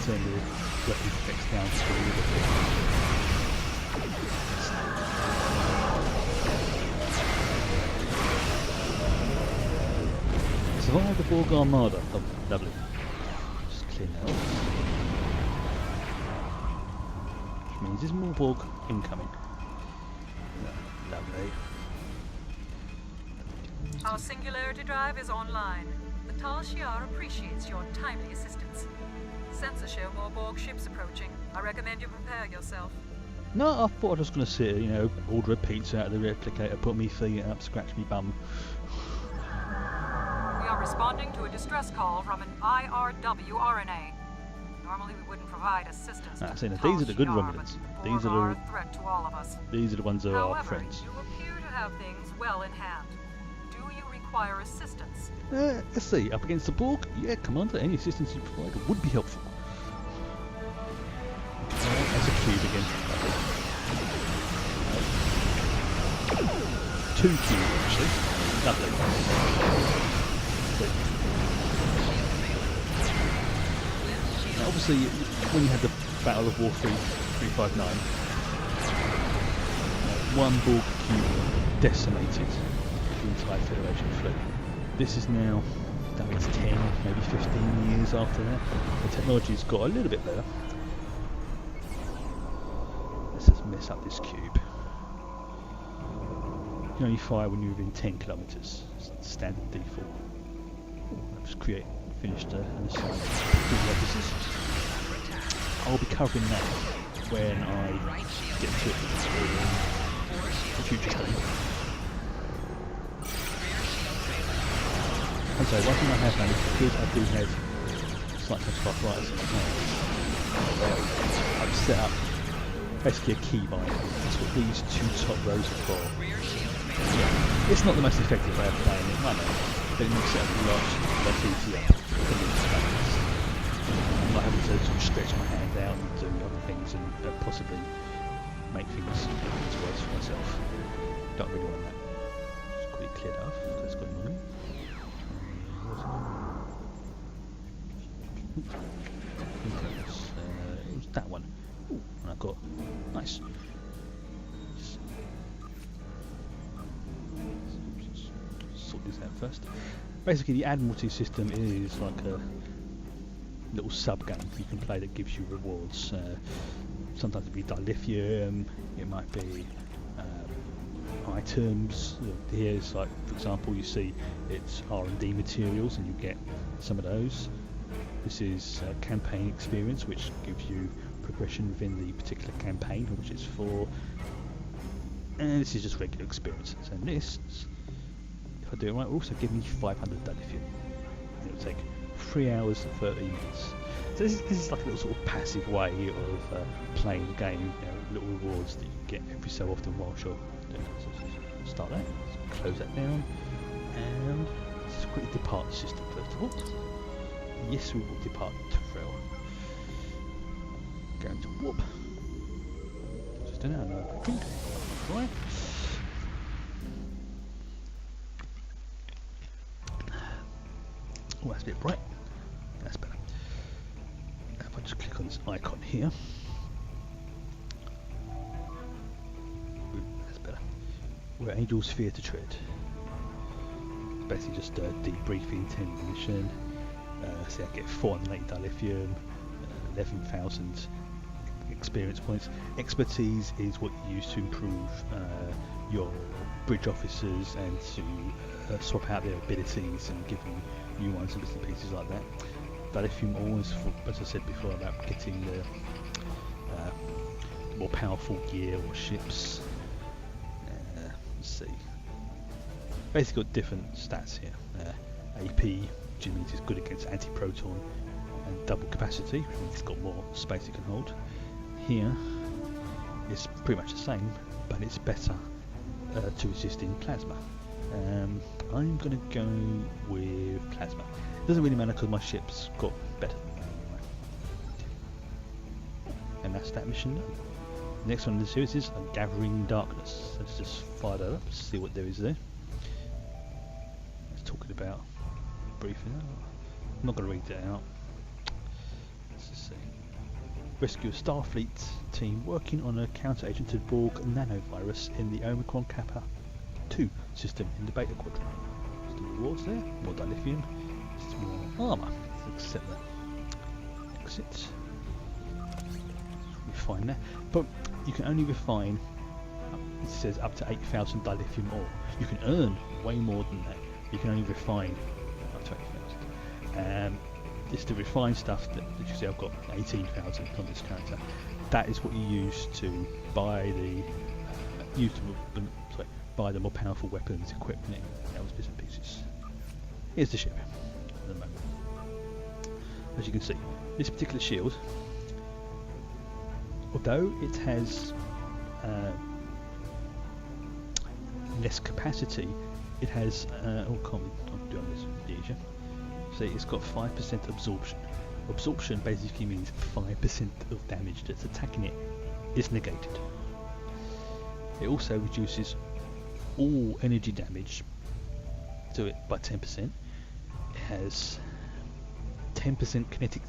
turn the weapon effects down to a little bit. Survive the Borg Armada. Oh, lovely. Just clean that off. Which means there's more Borg incoming. Lovely. Our singularity drive is online. The Tal Shiar appreciates your timely assistance. Sensors show more Borg ships approaching. I recommend you prepare yourself. No, I thought I was just going to sit, you know, order a pizza out of the replicator, put me feet up, scratch me bum. We are responding to a distress call from an IRW RNA. Normally we wouldn't provide assistance to So the these are the good Tal Shiar, Romulans. but These Borg are a threat to all of us. These are the ones that are our However, friends. you appear to have things well in hand. Do you require assistance? Let's see, up against the Borg? Yeah, Commander, any assistance you provide would be helpful. That's a cube again. Two cubes, actually. Lovely. Now, obviously, when you had the Battle of War 359, one Borg cube decimated the entire Federation fleet. This is now, I think it's 10, maybe 15 years after that. The technology's got a little bit better. Let's just mess up this cube. You can only fire when you're within 10 kilometers. It's the standard default. I'll just finished an assignment. I'll be covering that when I get to it in future study. And so one thing I have done is because I do have slight arthritis in my hands, I've set up basically a keybind. That's what these two top rows are for. Yeah. It's not the most effective way of playing it, I know, but it makes it a lot easier for me to practice. I'm not having to sort of stretch my hand out and do other things and possibly make things worse for myself. Don't really want that. Just quickly clear that off, that's got annoying. It was that one. Ooh, and I've got nice. Sort this out first. Basically, the Admiralty system is like a little sub game you can play that gives you rewards. Sometimes it'll be dilithium. It might be items. Here's like, for example, you see it's R&D materials, and you get some of those. This is campaign experience, which gives you progression within the particular campaign which it's for. And this is just regular experience. So this, if I do it right, will also give me 500 dilithium. It'll take 3 hours and 30 minutes. So this is like a little sort of passive way of playing the game. You know, little rewards that you get every so often whilst you're doing it. So start that, let's close that down, and let's quickly depart the system first of all. Yes, we will depart Tyrell. Going to warp. Just an hour, I think. Right. Oh, that's a bit bright. That's better. If I just click on this icon here. Ooh, that's better. Where angels fear to tread. Basically just debriefing 10 mission. So I get 480 dilithium, 11,000 experience points. Expertise is what you use to improve your bridge officers and to swap out their abilities and give them new ones and bits and pieces like that. Dilithium always, as I said before, about getting the more powerful gear or ships. Let's see. Basically got different stats here. AP, which means it's good against anti-proton and double capacity, which means it's got more space it can hold. Here, it's pretty much the same, but it's better to resist in plasma. I'm going to go with plasma. It doesn't really matter because my ship's got better than that anyway. And that's that mission done. The next one in the series is Gathering Darkness. Let's just fire that up, see what there is there. It's talking about briefing. I'm not going to read that out. Let's see. Rescue a Starfleet team working on a counter-agented Borg nanovirus in the Omicron Kappa 2 system in the Beta Quadrant. Still rewards there. More dilithium. Just more armour. Let's accept that. Exit. Refine that. But you can only refine, it says up to 8,000 dilithium ore. You can earn way more than that. You can only refine up to 8,000. It's the refined stuff that you see. I've got 18,000 on this character. That is what you use to buy buy the more powerful weapons, equipment, those bits and pieces. Here's the ship at the moment. As you can see, this particular shield, although it has less capacity, it has I'll do on this easier. So it's got 5% absorption. Absorption basically means 5% of damage that's attacking it is negated. It also reduces all energy damage to it by 10%. It has 10% kinetic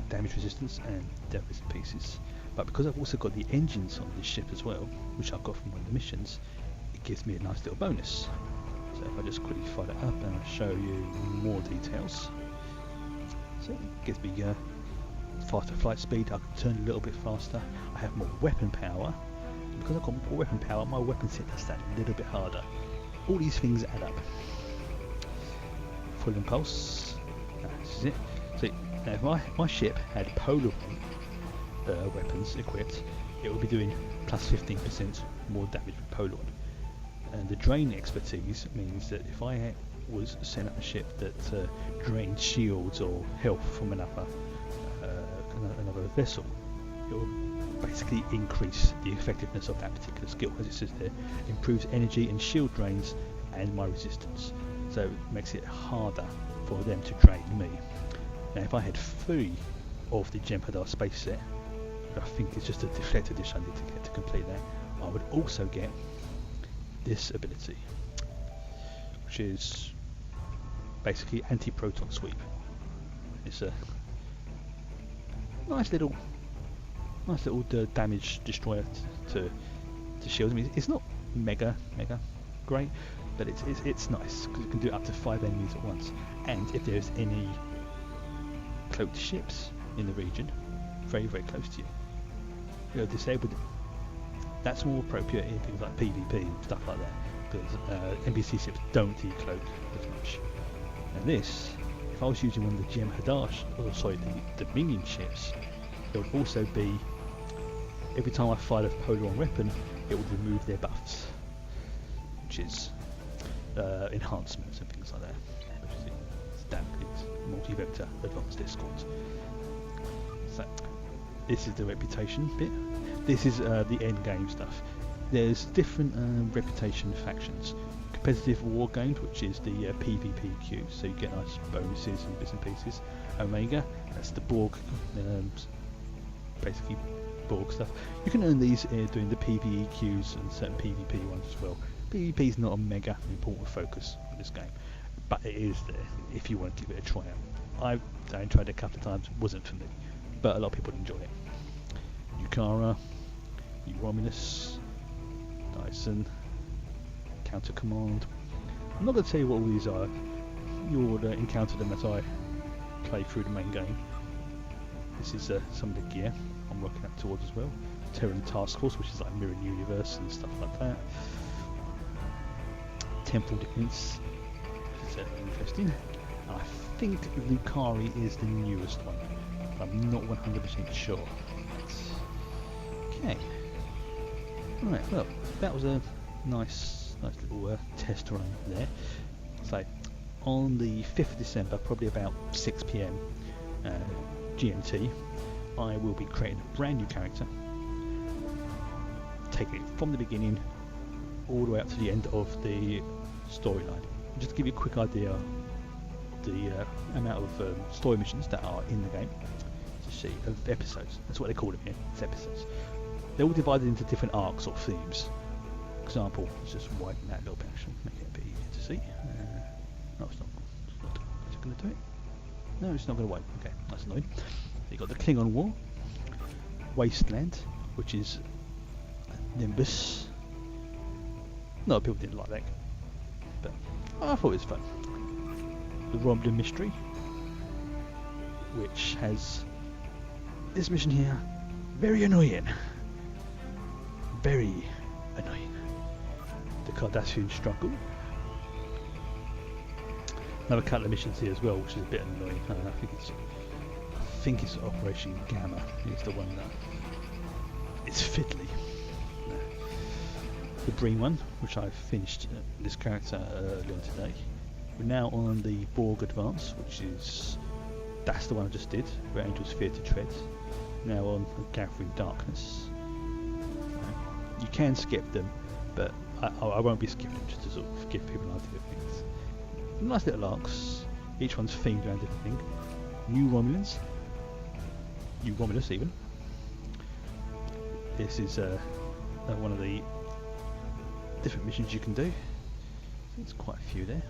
damage resistance and death bits and pieces. But because I've also got the engines on this ship as well, which I've got from one of the missions, it gives me a nice little bonus. So if I just quickly fire it up and I'll show you more details. So it gives me faster flight speed, I can turn a little bit faster, I have more weapon power. Because I've got more weapon power, my weapons hit that a little bit harder. All these things add up. Full impulse, this is it. So now if my ship had polar weapons equipped, it would be doing plus 15% more damage with polar. And the drain expertise means that if I was sent up a ship that drained shields or health from another vessel, it will basically increase the effectiveness of that particular skill. As it says there, improves energy and shield drains and my resistance. So it makes it harder for them to drain me. Now if I had 3 of the Jem'Hadar space set, I think it's just a deflector dish I need to get to complete that, I would also get this ability, which is basically anti-proton sweep. It's a nice little damage destroyer to shields. I mean, it's not mega great, but it's nice because it can do up to 5 enemies at once. And if there's any cloaked ships in the region, very close to you, you'll disable them. That's more appropriate in things like PvP and stuff like that, because NPC ships don't decloak as much. And this, if I was using one of the Jem'Hadar, the minion ships, it would also be, every time I fired a polar weapon, it would remove their buffs, which is enhancements and things like that. Which is it's multi-vector advanced escorts. So this is the reputation bit. This is the end game stuff. There's different reputation factions. Competitive war games, which is the PvP queue, so you get nice bonuses and bits and pieces. Omega, that's the Borg, basically Borg stuff. You can earn these doing the PvE queues and certain PvP ones as well. PvP is not a mega important focus of this game, but it is there if you want to give it a try out. I've tried it a couple of times, it wasn't for me, but a lot of people enjoy it. Yukara, Romulus, Dyson, Counter Command. I'm not going to tell you what all these are. You'll encounter them as I play through the main game. This is some of the gear I'm working up towards as well. Terran Task Force, which is like Mirror Universe and stuff like that. Temple Defense, which is interesting. And I think Lucari is the newest one. I'm not 100% sure. Okay. Right, well, that was a nice little test run there. So, on the 5th of December, probably about 6 PM GMT, I will be creating a brand new character, taking it from the beginning all the way up to the end of the storyline. Just to give you a quick idea of the amount of story missions that are in the game. Of episodes, that's what they call them here, it's episodes. They're all divided into different arcs or themes. For example, let's just widen that a little bit actually, make it a bit easier to see. No, it's not. Is it going to do it? No, it's not going to widen. Okay, That's annoying. You got the Klingon War, Wasteland, which is Nimbus. A lot of people didn't like that, but I thought it was fun. The Romulan Mystery, which has this mission here, very annoying. Very annoying. The Cardassian Struggle. Another couple of missions here as well, which is a bit annoying. I think it's Operation Gamma. It's the one that it's fiddly. No. The Breen one, which I finished this character earlier today. We're now on the Borg Advance, that's the one I just did, where Angels Fear to Tread. Now on Gathering Darkness. You can skip them, but I won't be skipping them, just to sort of give people an idea of things. Nice little arcs, each one's themed around a different thing. New Romulans, New Romulus even. This is one of the different missions you can do. There's quite a few there.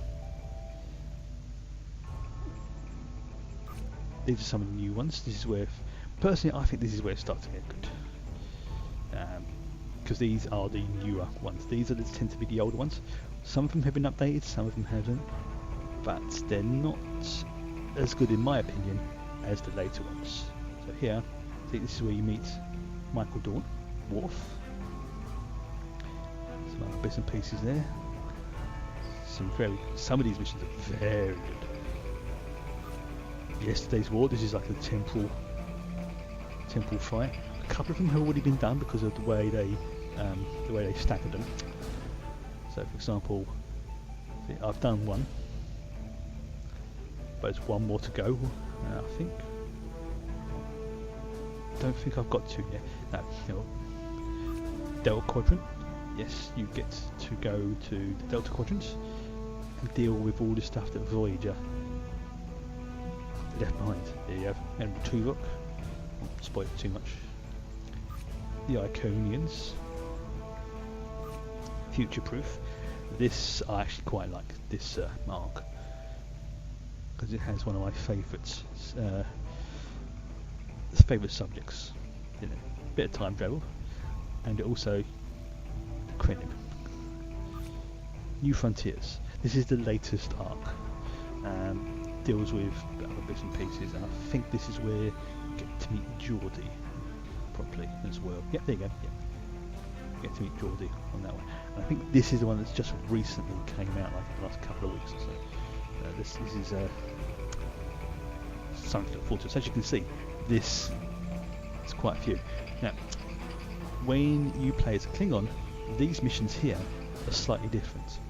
These are some of the new ones. This is where, personally, I think this is where it starts to get good. Because these are the newer ones. These tend to be the older ones. Some of them have been updated, some of them haven't. But they're not as good, in my opinion, as the later ones. So here, I think this is where you meet Michael Dorn, Worf. Some other bits and pieces there. Some of these missions are very good. Yesterday's War, this is like a temporal fight. A couple of them have already been done because of the way they staggered them. So, for example, I've done one, but there's one more to go. I think. Don't think I've got two yet. No. Delta Quadrant. Yes, you get to go to the Delta Quadrant and deal with all the stuff that Voyager left behind. There you have Admiral Tuvok. Won't spoil it too much. The Iconians. Future Proof. This I actually quite like, this mark, because it has one of my favourite subjects. You know, bit of time travel, and also Krenim. New Frontiers. This is the latest arc. Deals with other bits and pieces, and I think this is where you get to meet Geordi properly as well. Yeah, there you go. Yeah. Get to meet Geordi on that one. And I think this is the one that's just recently came out, like the last couple of weeks or so. This is something to look forward to. So as you can see, this is quite a few. Now, when you play as a Klingon, these missions here are slightly different.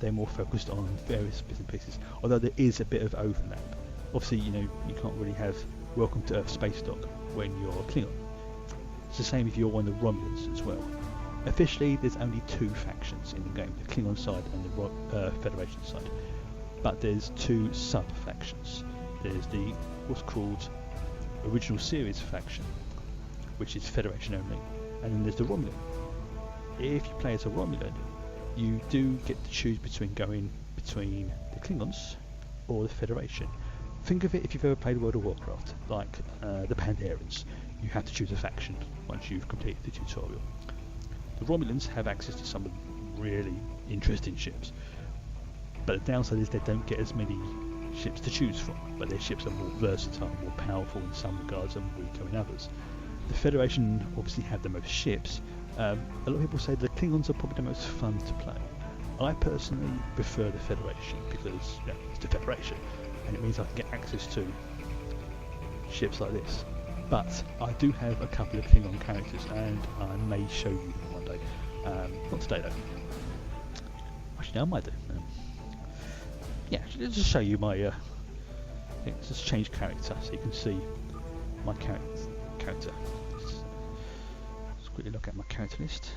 They're more focused on various bits and pieces, although there is a bit of overlap. Obviously, you know, you can't really have Welcome to Earth Space Dock when you're a Klingon. It's the same if you're one of the Romulans as well. Officially, there's only two factions in the game, the Klingon side and the Federation side. But there's two sub-factions. There's the what's called Original Series faction, which is Federation only, and then there's the Romulan. If you play as a Romulan, you do get to choose between going between the Klingons or the Federation. Think of it if you've ever played World of Warcraft, like the Pandarians. You have to choose a faction once you've completed the tutorial. The Romulans have access to some really interesting ships, but the downside is they don't get as many ships to choose from, but their ships are more versatile, more powerful in some regards and weaker in others. The Federation obviously have the most ships. A lot of people say the Klingons are probably the most fun to play. I personally prefer the Federation because it's the Federation and it means I can get access to ships like this. But I do have a couple of Klingon characters and I may show you them one day. Not today though. Actually, no, I might do. Yeah, let's just show you my let's just change character so you can see my character. Let's quickly look at my character list.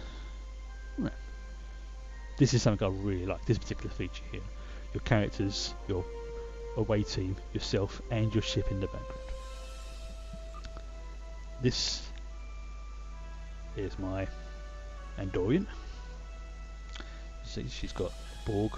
Right. This is something I really like, this particular feature here. Your characters, your away team, yourself and your ship in the background. This is my Andorian. See, she's got Borg